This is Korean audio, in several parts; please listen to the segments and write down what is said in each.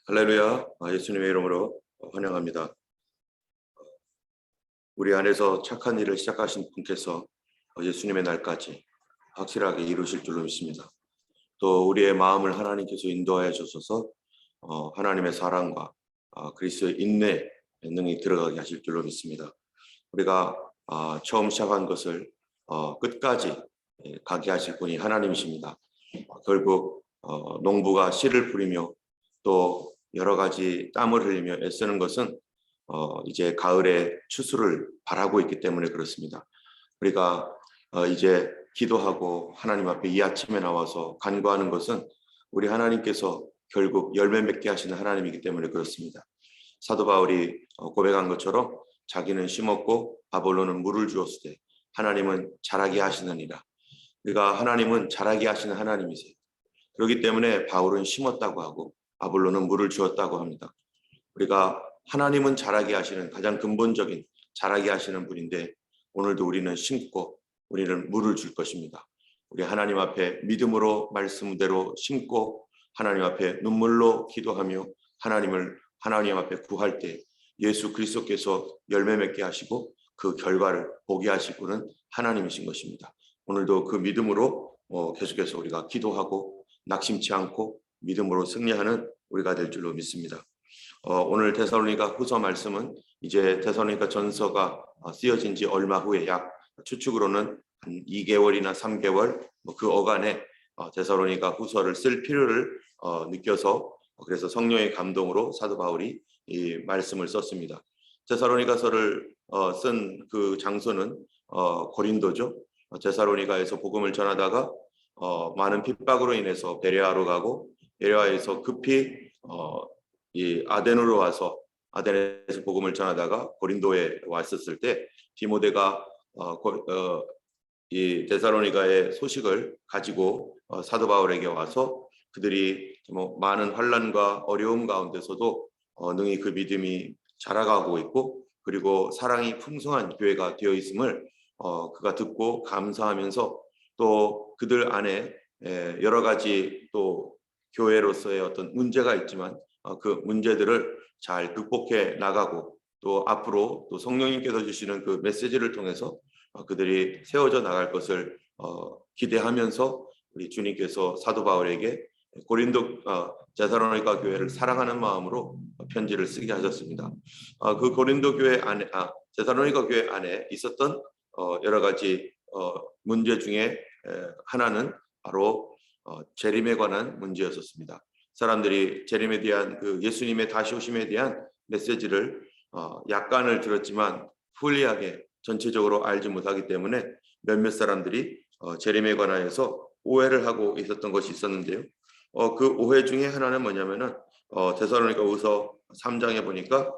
할렐루야. 예수님의 이름으로 환영합니다. 우리 안에서 착한 일을 시작하신 분께서 예수님의 날까지 확실하게 이루실 줄로 믿습니다. 또 우리의 마음을 하나님께서 인도하여 주셔서 하나님의 사랑과 그리스도의 인내 능히 들어가게 하실 줄로 믿습니다. 우리가 처음 시작한 것을 끝까지 가게 하실 분이 하나님이십니다. 결국 농부가 씨를 뿌리며 또 여러 가지 땀을 흘리며 애쓰는 것은 이제 가을의 추수를 바라고 있기 때문에 그렇습니다. 우리가 이제 기도하고 하나님 앞에 이 아침에 나와서 간구하는 것은 우리 하나님께서 결국 열매 맺게 하시는 하나님이기 때문에 그렇습니다. 사도 바울이 고백한 것처럼 자기는 심었고 아볼로는 물을 주었으되 하나님은 자라게 하시느니라. 우리가 하나님은 자라게 하시는 하나님이세요. 그렇기 때문에 바울은 심었다고 하고 아볼로는 물을 주었다고 합니다. 우리가 하나님은 자라게 하시는 가장 근본적인 자라게 하시는 분인데 오늘도 우리는 심고 우리는 물을 줄 것입니다. 우리 하나님 앞에 믿음으로 말씀대로 심고 하나님 앞에 눈물로 기도하며 하나님 앞에 구할 때 예수 그리스도께서 열매 맺게 하시고 그 결과를 보게 하시고는 하나님이신 것입니다. 오늘도 그 믿음으로 계속해서 우리가 기도하고 낙심치 않고 믿음으로 승리하는 우리가 될 줄로 믿습니다. 오늘 데살로니가 후서 말씀은 이제 데살로니가 전서가 쓰여진 지 얼마 후에 약 추측으로는 한 2개월이나 3개월 그 어간에 데살로니가 후서를 쓸 필요를 느껴서 그래서 성령의 감동으로 사도 바울이 이 말씀을 썼습니다. 데살로니가서를 쓴 그 장소는 고린도죠. 데살로니가에서 복음을 전하다가 많은 핍박으로 인해서 베레아로 가고 베레아에서 급히 이 아덴으로 와서 아덴에서 복음을 전하다가 고린도에 왔었을 때 디모데가 이 데살로니가의 소식을 가지고 사도 바울에게 와서 그들이 많은 환난과 어려움 가운데서도 능히 그 믿음이 자라가고 있고 그리고 사랑이 풍성한 교회가 되어 있음을 그가 듣고 감사하면서 또 그들 안에 여러 가지 또 교회로서의 어떤 문제가 있지만 그 문제들을 잘 극복해 나가고 또 앞으로 또 성령님께서 주시는 그 메시지를 통해서 그들이 세워져 나갈 것을 기대하면서 우리 주님께서 사도 바울에게 고린도 데살로니가 교회를 사랑하는 마음으로 편지를 쓰게 하셨습니다. 그 고린도 교회 안에 데살로니가 교회 안에 있었던 여러 가지 문제 중에 하나는 바로 재림에 관한 문제였었습니다. 사람들이 재림에 대한 그 예수님의 다시 오심에 대한 메시지를 약간을 들었지만 풀리하게 전체적으로 알지 못하기 때문에 몇몇 사람들이 재림에 관하여서 오해를 하고 있었던 것이 있었는데요. 그 오해 중에 하나는 뭐냐면은 데살로니가후서 3장에 보니까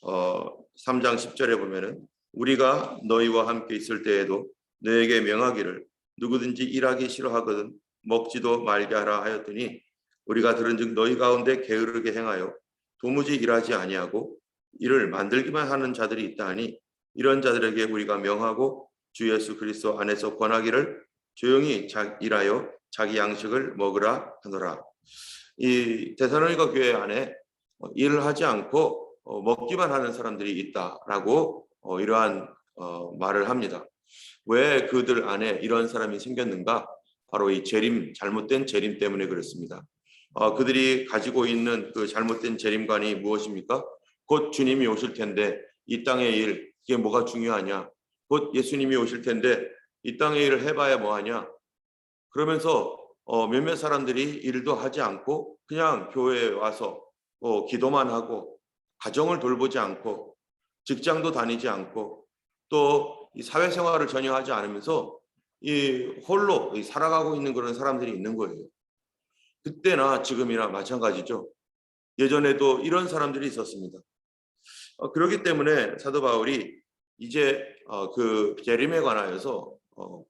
3장 10절에 보면은 우리가 너희와 함께 있을 때에도 너에게 명하기를 누구든지 일하기 싫어하거든 먹지도 말게 하라 하였더니 우리가 들은즉 너희 가운데 게으르게 행하여 도무지 일하지 아니하고 이를 만들기만 하는 자들이 있다 하니 이런 자들에게 우리가 명하고 주 예수 그리스도 안에서 권하기를 조용히 일하여 자기 양식을 먹으라 하노라. 이 데살로니가 교회 안에 일을 하지 않고 먹기만 하는 사람들이 있다라고 이러한 말을 합니다. 왜 그들 안에 이런 사람이 생겼는가? 바로 이 잘못된 재림 때문에 그렇습니다. 그들이 가지고 있는 그 잘못된 재림관이 무엇입니까? 곧 주님이 오실 텐데 이 땅의 일, 이게 뭐가 중요하냐? 곧 예수님이 오실 텐데 이 땅의 일을 해봐야 뭐하냐? 그러면서 몇몇 사람들이 일도 하지 않고 그냥 교회에 와서 기도만 하고 가정을 돌보지 않고 직장도 다니지 않고 또 이 사회생활을 전혀 하지 않으면서 이 홀로 살아가고 있는 그런 사람들이 있는 거예요. 그때나 지금이나 마찬가지죠. 예전에도 이런 사람들이 있었습니다. 그렇기 때문에 사도 바울이 이제 그 재림에 관하여서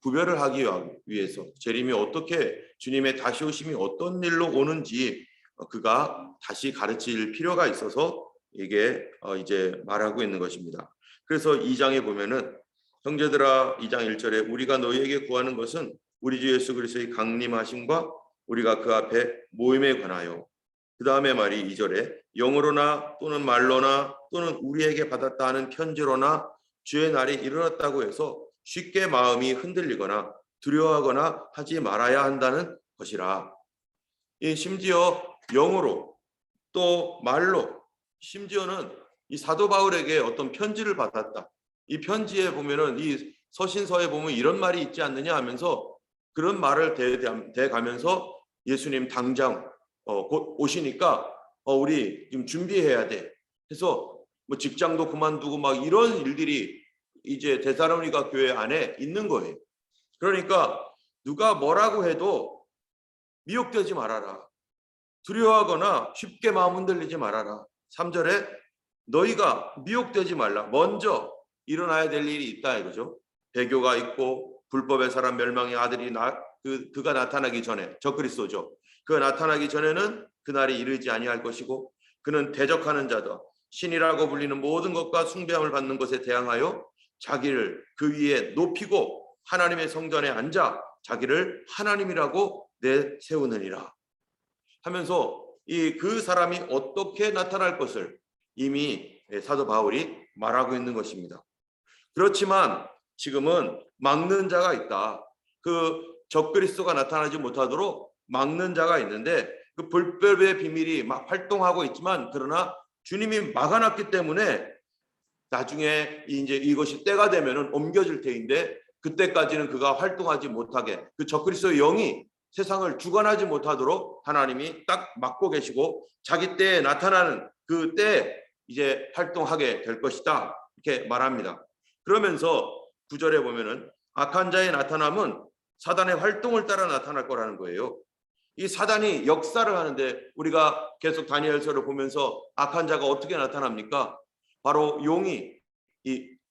구별을 하기 위해서 재림이 어떻게 주님의 다시 오심이 어떤 일로 오는지 그가 다시 가르칠 필요가 있어서 이게 이제 말하고 있는 것입니다. 그래서 2장에 보면은 형제들아 2장 1절에 우리가 너희에게 구하는 것은 우리 주 예수 그리스도의 강림하심과 우리가 그 앞에 모임에 관하여 그 다음에 말이 2절에 영으로나 또는 말로나 또는 우리에게 받았다 하는 편지로나 주의 날이 이르렀다고 해서 쉽게 마음이 흔들리거나 두려워하거나 하지 말아야 한다는 것이라. 이 심지어 영으로 또 말로, 심지어는 이 사도 바울에게 어떤 편지를 받았다. 이 편지에 보면은 이 서신서에 보면 이런 말이 있지 않느냐 하면서 그런 말을 대가면서 예수님 당장 곧 오시니까 우리 지금 준비해야 돼. 그래서 뭐 직장도 그만두고 막 이런 일들이 이제 데살로니가 교회 안에 있는 거예요. 그러니까 누가 뭐라고 해도 미혹되지 말아라. 두려워하거나 쉽게 마음 흔들리지 말아라. 3절에 너희가 미혹되지 말라. 먼저 일어나야 될 일이 있다 이거죠. 배교가 있고 불법의 사람 멸망의 아들이 그가 나타나기 전에, 적그리스도죠. 그가 나타나기 전에는 그날이 이르지 아니할 것이고 그는 대적하는 자다. 신이라고 불리는 모든 것과 숭배함을 받는 것에 대항하여 자기를 그 위에 높이고 하나님의 성전에 앉아 자기를 하나님이라고 내세우느니라 하면서 그 사람이 어떻게 나타날 것을 이미 사도 바울이 말하고 있는 것입니다. 그렇지만 지금은 막는 자가 있다. 그 적그리스도가 나타나지 못하도록 막는 자가 있는데 그 불법의 비밀이 막 활동하고 있지만 그러나 주님이 막아놨기 때문에 나중에 이제 이것이 때가 되면은 옮겨질 테인데 그때까지는 그가 활동하지 못하게 그 적그리스도의 영이 세상을 주관하지 못하도록 하나님이 딱 막고 계시고 자기 때에 나타나는 그 때에 이제 활동하게 될 것이다 이렇게 말합니다. 그러면서 9절에 보면은 악한 자의 나타남은 사단의 활동을 따라 나타날 거라는 거예요. 이 사단이 역사를 하는데 우리가 계속 다니엘서를 보면서 악한 자가 어떻게 나타납니까? 바로 용이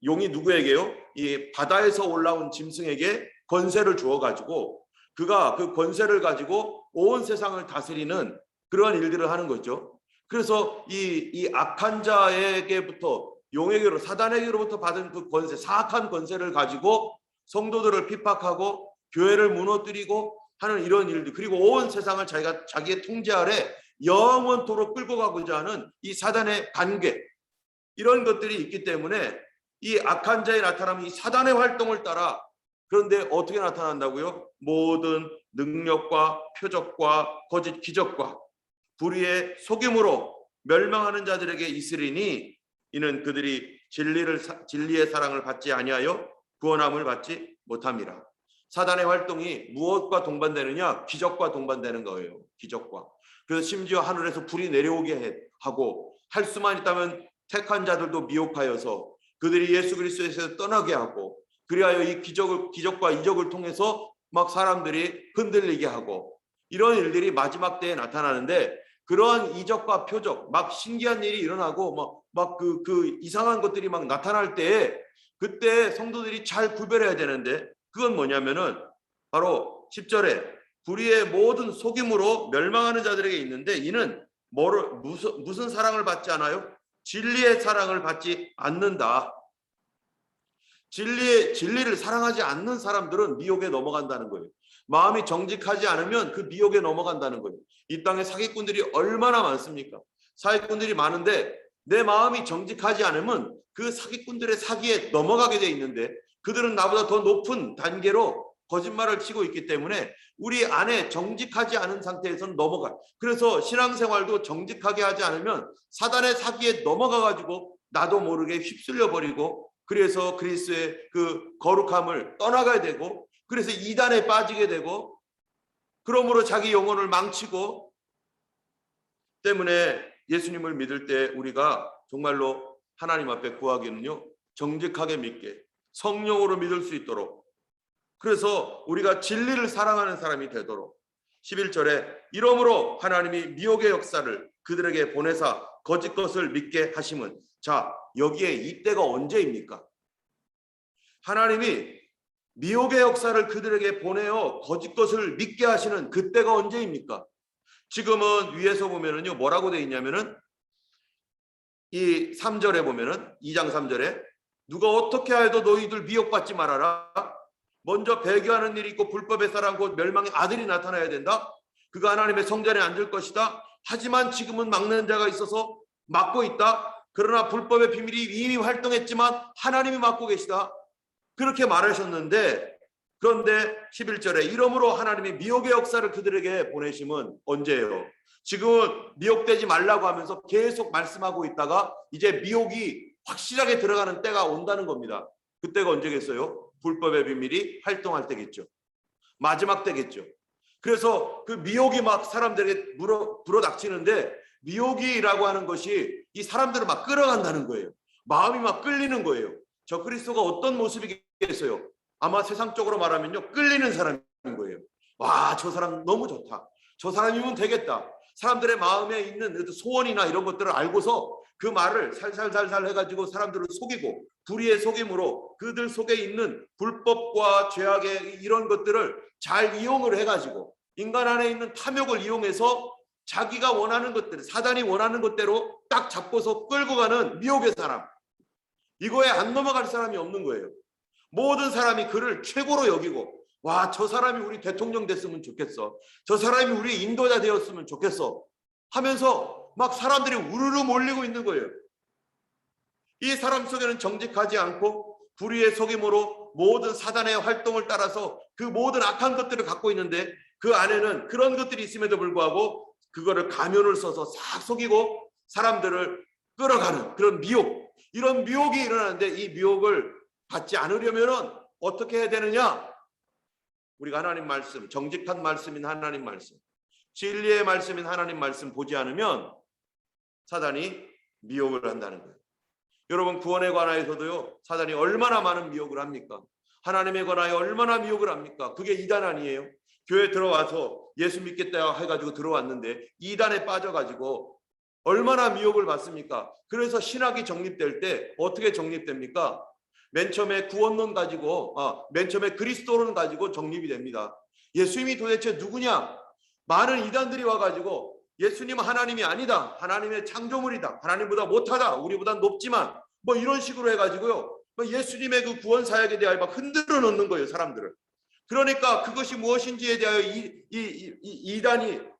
누구에게요? 이 바다에서 올라온 짐승에게 권세를 주어 가지고 그가 그 권세를 가지고 온 세상을 다스리는 그러한 일들을 하는 거죠. 그래서 이 악한 자에게부터 용에게로 사단에게로부터 받은 그 권세, 사악한 권세를 가지고 성도들을 핍박하고 교회를 무너뜨리고 하는 이런 일들, 그리고 온 세상을 자기의 통제 아래 영원토록 끌고 가고자 하는 이 사단의 관계, 이런 것들이 있기 때문에 이 악한 자의 나타남이 이 사단의 활동을 따라, 그런데 어떻게 나타난다고요? 모든 능력과 표적과 거짓 기적과 불의의 속임으로 멸망하는 자들에게 있으리니 이는 그들이 진리의 사랑을 받지 아니하여 구원함을 받지 못함이라. 사단의 활동이 무엇과 동반되느냐? 기적과 동반되는 거예요. 기적과. 그래서 심지어 하늘에서 불이 내려오게 하고, 할 수만 있다면 택한 자들도 미혹하여서 그들이 예수 그리스도에서 떠나게 하고, 그리하여 이 기적과 이적을 통해서 막 사람들이 흔들리게 하고, 이런 일들이 마지막 때에 나타나는데, 그러한 이적과 표적, 막 신기한 일이 일어나고 막 그 이상한 것들이 막 나타날 때에, 그때 성도들이 잘 구별해야 되는데, 그건 뭐냐면은 바로 10절에 불의의 모든 속임으로 멸망하는 자들에게 있는데, 이는 무슨 사랑을 받지 않아요? 진리의 사랑을 받지 않는다. 진리를 사랑하지 않는 사람들은 미혹에 넘어간다는 거예요. 마음이 정직하지 않으면 그 미혹에 넘어간다는 거예요. 이 땅에 사기꾼들이 얼마나 많습니까? 사기꾼들이 많은데 내 마음이 정직하지 않으면 그 사기꾼들의 사기에 넘어가게 돼 있는데, 그들은 나보다 더 높은 단계로 거짓말을 치고 있기 때문에 우리 안에 정직하지 않은 상태에서는 넘어가. 그래서 신앙생활도 정직하게 하지 않으면 사단의 사기에 넘어가 가지고 나도 모르게 휩쓸려 버리고, 그래서 그리스도의 그 거룩함을 떠나가야 되고, 그래서 이단에 빠지게 되고, 그러므로 자기 영혼을 망치고, 때문에 예수님을 믿을 때 우리가 정말로 하나님 앞에 구하기는요, 정직하게 믿게, 성령으로 믿을 수 있도록, 그래서 우리가 진리를 사랑하는 사람이 되도록. 11절에 이러므로 하나님이 미혹의 역사를 그들에게 보내사 거짓 것을 믿게 하심은, 자, 여기에 이때가 언제입니까? 하나님이 미혹의 역사를 그들에게 보내어 거짓 것을 믿게 하시는 그때가 언제입니까? 지금은 위에서 보면은요, 뭐라고 되어 있냐면은 이 3절에 보면은 2장 3절에 누가 어떻게 하여도 너희들 미혹받지 말아라. 먼저 배교하는 일이 있고 불법의 사람 곧 멸망의 아들이 나타나야 된다. 그가 하나님의 성전에 앉을 것이다. 하지만 지금은 막는 자가 있어서 막고 있다. 그러나 불법의 비밀이 이미 활동했지만 하나님이 막고 계시다. 그렇게 말하셨는데, 그런데 11절에 이러므로 하나님이 미혹의 역사를 그들에게 보내심은 언제예요? 지금은 미혹되지 말라고 하면서 계속 말씀하고 있다가 이제 미혹이 확실하게 들어가는 때가 온다는 겁니다. 그때가 언제겠어요? 불법의 비밀이 활동할 때겠죠. 마지막 때겠죠. 그래서 그 미혹이 막 사람들에게 불어닥치는데, 미혹이라고 하는 것이 이 사람들을 막 끌어간다는 거예요. 마음이 막 끌리는 거예요. 저 그리스도가 어떤 모습이겠어요? 아마 세상적으로 말하면요, 끌리는 사람인 거예요. 와, 저 사람 너무 좋다. 저 사람이면 되겠다. 사람들의 마음에 있는 소원이나 이런 것들을 알고서 그 말을 살살살살 해가지고 사람들을 속이고, 불의의 속임으로 그들 속에 있는 불법과 죄악의 이런 것들을 잘 이용을 해가지고 인간 안에 있는 탐욕을 이용해서 자기가 원하는 것들, 사단이 원하는 것대로 딱 잡고서 끌고 가는 미혹의 사람. 이거에 안 넘어갈 사람이 없는 거예요. 모든 사람이 그를 최고로 여기고, 와, 저 사람이 우리 대통령 됐으면 좋겠어. 저 사람이 우리 인도자 되었으면 좋겠어. 하면서 막 사람들이 우르르 몰리고 있는 거예요. 이 사람 속에는 정직하지 않고 불의의 속임으로 모든 사단의 활동을 따라서 그 모든 악한 것들을 갖고 있는데, 그 안에는 그런 것들이 있음에도 불구하고 그거를 가면을 써서 싹 속이고 사람들을 끌어가는 그런 미혹, 이런 미혹이 일어나는데, 이 미혹을 받지 않으려면 어떻게 해야 되느냐? 우리가 하나님 말씀, 정직한 말씀인 하나님 말씀, 진리의 말씀인 하나님 말씀 보지 않으면 사단이 미혹을 한다는 거예요. 여러분, 구원에 관하여서도요, 사단이 얼마나 많은 미혹을 합니까? 하나님에 관하여 얼마나 미혹을 합니까? 그게 이단 아니에요? 교회 들어와서 예수 믿겠다 해가지고 들어왔는데 이단에 빠져가지고 얼마나 미혹을 받습니까? 그래서 신학이 정립될 때 어떻게 정립됩니까? 맨 처음에 구원론 가지고, 맨 처음에 그리스도론 가지고 정립이 됩니다. 예수님이 도대체 누구냐? 많은 이단들이 와가지고 예수님은 하나님이 아니다, 하나님의 창조물이다, 하나님보다 못하다, 우리보다 높지만 뭐 이런 식으로 해가지고요, 예수님의 그 구원 사역에 대하여 막 흔들어 놓는 거예요, 사람들을. 그러니까 그것이 무엇인지에 대하여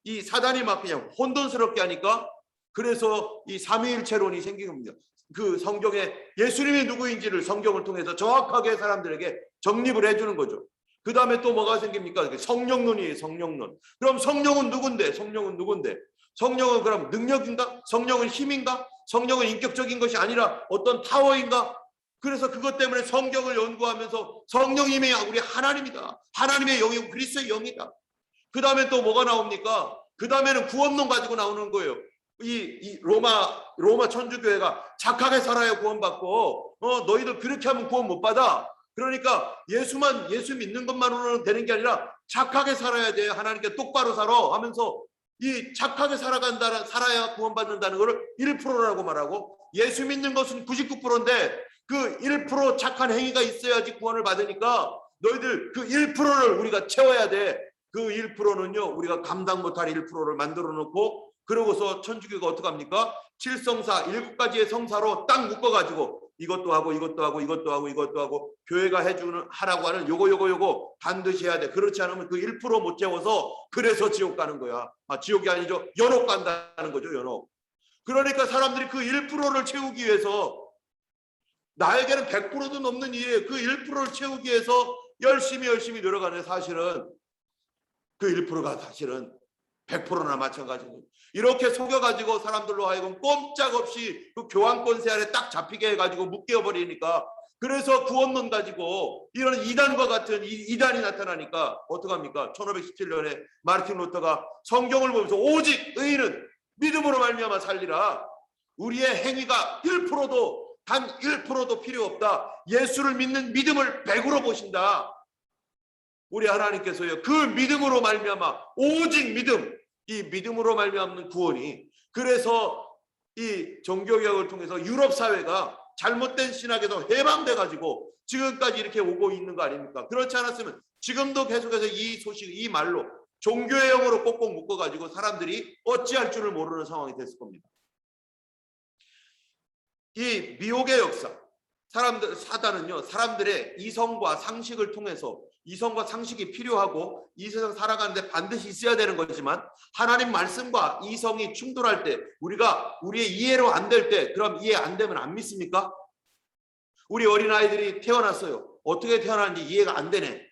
이 사단이 막 그냥 혼돈스럽게 하니까, 그래서 이 삼위일체론이 생긴 겁니다. 그 성경에 예수님이 누구인지를 성경을 통해서 정확하게 사람들에게 정립을 해주는 거죠. 그 다음에 또 뭐가 생깁니까? 성령론이에요, 성령론. 그럼 성령은 누군데? 성령은 누군데? 성령은 그럼 능력인가? 성령은 힘인가? 성령은 인격적인 것이 아니라 어떤 파워인가? 그래서 그것 때문에 성경을 연구하면서 성령님이 우리 하나님이다, 하나님의 영이고 그리스도의 영이다. 그 다음에 또 뭐가 나옵니까? 그 다음에는 구원론 가지고 나오는 거예요. 이 로마 천주교회가 착하게 살아야 구원받고, 너희들 그렇게 하면 구원 못 받아. 그러니까 예수 믿는 것만으로는 되는 게 아니라 착하게 살아야 돼, 하나님께 똑바로 살아 하면서 이 착하게 살아야 구원받는다는 것을 1%라고 말하고, 예수 믿는 것은 99%인데 그 1% 착한 행위가 있어야지 구원을 받으니까 너희들 그 1%를 우리가 채워야 돼. 그 1%는요, 우리가 감당 못할 1%를 만들어 놓고, 그러고서 천주교가 어떻게 합니까? 7성사 7가지의 성사로 딱 묶어가지고 이것도 하고 이것도 하고 이것도 하고 이것도 하고, 교회가 하라고 하는 요거 반드시 해야 돼. 그렇지 않으면 그 1% 못 채워서 그래서 지옥 가는 거야. 지옥이 아니죠, 연옥 간다는 거죠, 연옥. 그러니까 사람들이 그 1%를 채우기 위해서, 나에게는 100%도 넘는 일이에요. 그 1%를 채우기 위해서 열심히 노력하는, 사실은 그 1%가 사실은 100%나 마찬가지고, 이렇게 속여가지고 사람들로 하여금 꼼짝없이 그 교환권세 안에 딱 잡히게 해가지고 묶여버리니까, 그래서 구원론 가지고 이런 이단과 같은 이단이 나타나니까 어떡합니까? 1517년에 마르틴 루터가 성경을 보면서 오직 의인은 믿음으로 말미암아 살리라, 우리의 행위가 1%도 단 1%도 필요 없다, 예수를 믿는 믿음을 100으로 보신다. 우리 하나님께서요, 그 믿음으로 말미암아, 오직 믿음, 이 믿음으로 말미암는 구원이, 그래서 이 종교개혁을 통해서 유럽 사회가 잘못된 신학에서 해방돼 가지고 지금까지 이렇게 오고 있는 거 아닙니까? 그렇지 않았으면 지금도 계속해서 이 소식, 이 말로 종교의 영으로 꼭꼭 묶어 가지고 사람들이 어찌할 줄을 모르는 상황이 됐을 겁니다. 이 미혹의 역사, 사단은요, 사람들의 이성과 상식을 통해서 이성과 상식이 필요하고 이 세상 살아가는데 반드시 있어야 되는 거지만 하나님 말씀과 이성이 충돌할 때 우리가 우리의 이해로 안 될 때 그럼 이해 안 되면 안 믿습니까? 우리 어린아이들이 태어났어요. 어떻게 태어났는지 이해가 안 되네.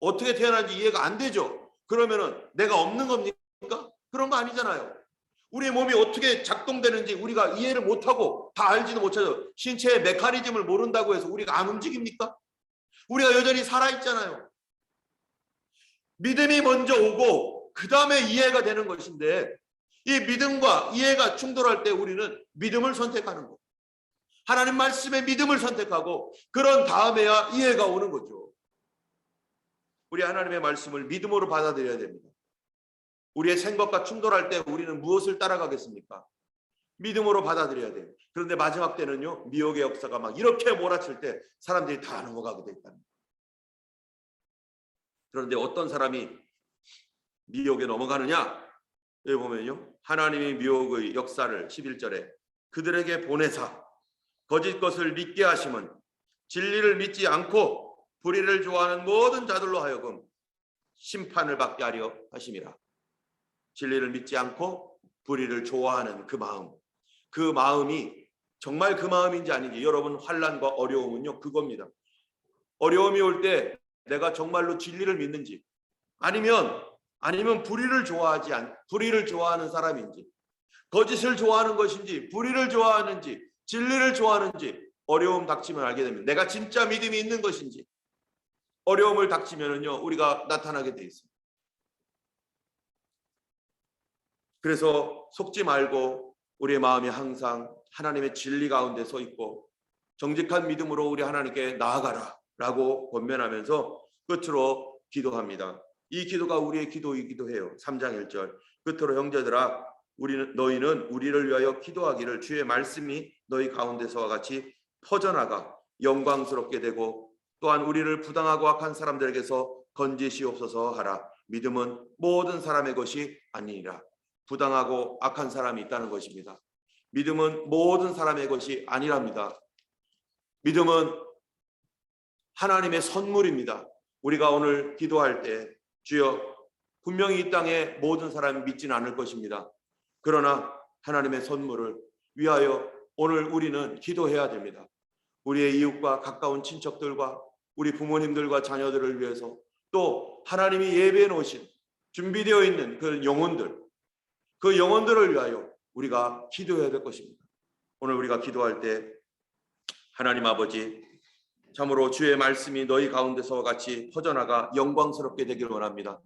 어떻게 태어났는지 이해가 안 되죠. 그러면은 내가 없는 겁니까? 그런 거 아니잖아요. 우리 몸이 어떻게 작동되는지 우리가 이해를 못하고 다 알지도 못하죠. 신체의 메커니즘을 모른다고 해서 우리가 안 움직입니까? 우리가 여전히 살아있잖아요. 믿음이 먼저 오고 그 다음에 이해가 되는 것인데 이 믿음과 이해가 충돌할 때 우리는 믿음을 선택하는 거예요. 하나님 말씀의 믿음을 선택하고 그런 다음에야 이해가 오는 거죠. 우리 하나님의 말씀을 믿음으로 받아들여야 됩니다. 우리의 생각과 충돌할 때 우리는 무엇을 따라가겠습니까? 믿음으로 받아들여야 돼요. 그런데 마지막 때는요, 미혹의 역사가 막 이렇게 몰아칠 때 사람들이 다 넘어가게 돼 있답니다. 그런데 어떤 사람이 미혹에 넘어가느냐? 여기 보면요, 하나님이 미혹의 역사를 11절에 그들에게 보내사 거짓 것을 믿게 하심은 진리를 믿지 않고 불의를 좋아하는 모든 자들로 하여금 심판을 받게 하려 하심이라. 진리를 믿지 않고 불의를 좋아하는 그 마음, 그 마음이 정말 그 마음인지 아닌지, 여러분 환난과 어려움은요 그겁니다. 어려움이 올 때 내가 정말로 진리를 믿는지 아니면 불의를 좋아하는 사람인지, 거짓을 좋아하는 것인지, 불의를 좋아하는지, 진리를 좋아하는지 어려움 닥치면 알게 됩니다. 내가 진짜 믿음이 있는 것인지. 어려움을 닥치면은요 우리가 나타나게 돼 있습니다. 그래서 속지 말고 우리의 마음이 항상 하나님의 진리 가운데 서 있고 정직한 믿음으로 우리 하나님께 나아가라 라고 권면하면서 끝으로 기도합니다. 이 기도가 우리의 기도이기도 해요. 3장 1절 끝으로 형제들아 너희는 우리를 위하여 기도하기를 주의 말씀이 너희 가운데서와 같이 퍼져나가 영광스럽게 되고 또한 우리를 부당하고 악한 사람들에게서 건지시옵소서 하라. 믿음은 모든 사람의 것이 아니니라. 부당하고 악한 사람이 있다는 것입니다. 믿음은 모든 사람의 것이 아니랍니다. 믿음은 하나님의 선물입니다. 우리가 오늘 기도할 때 주여 분명히 이 땅에 모든 사람이 믿지는 않을 것입니다. 그러나 하나님의 선물을 위하여 오늘 우리는 기도해야 됩니다. 우리의 이웃과 가까운 친척들과 우리 부모님들과 자녀들을 위해서 또 하나님이 예배해 놓으신 준비되어 있는 그 영혼들을 위하여 우리가 기도해야 될 것입니다. 오늘 우리가 기도할 때 하나님 아버지 참으로 주의 말씀이 너희 가운데서와 같이 퍼져나가 영광스럽게 되기를 원합니다.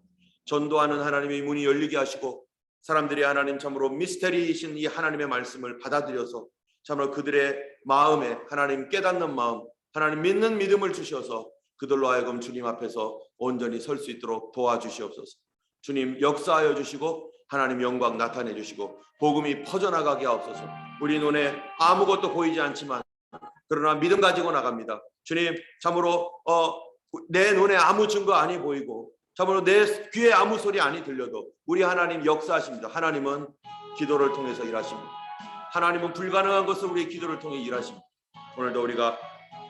전도하는 하나님의 문이 열리게 하시고 사람들이 하나님 참으로 미스테리이신 이 하나님의 말씀을 받아들여서 참으로 그들의 마음에 하나님 깨닫는 마음, 하나님 믿는 믿음을 주셔서 그들로 하여금 주님 앞에서 온전히 설 수 있도록 도와주시옵소서. 주님 역사하여 주시고 하나님 영광 나타내 주시고 복음이 퍼져나가게 하옵소서. 우리 눈에 아무것도 보이지 않지만 그러나 믿음 가지고 나갑니다. 주님 참으로 내 눈에 아무 증거 아니 보이고 참으로 내 귀에 아무 소리 아니 들려도 우리 하나님 역사하십니다. 하나님은 기도를 통해서 일하십니다. 하나님은 불가능한 것을 우리의 기도를 통해 일하십니다. 오늘도 우리가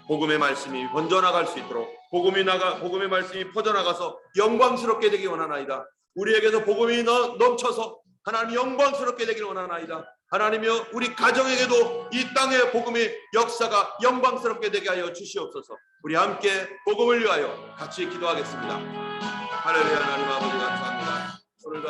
복음의 말씀이 번져나갈 수 있도록 복음의 말씀이 퍼져나가서 영광스럽게 되기 원하나이다. 우리에게서 복음이 넘쳐서 하나님 영광스럽게 되기를 원하나이다. 하나님이여 우리 가정에게도 이 땅의 복음의 역사가 영광스럽게 되게 하여 주시옵소서. 우리 함께 복음을 위하여 같이 기도하겠습니다. 할렐루야. 하나님 아버지 감사합니다. 오늘도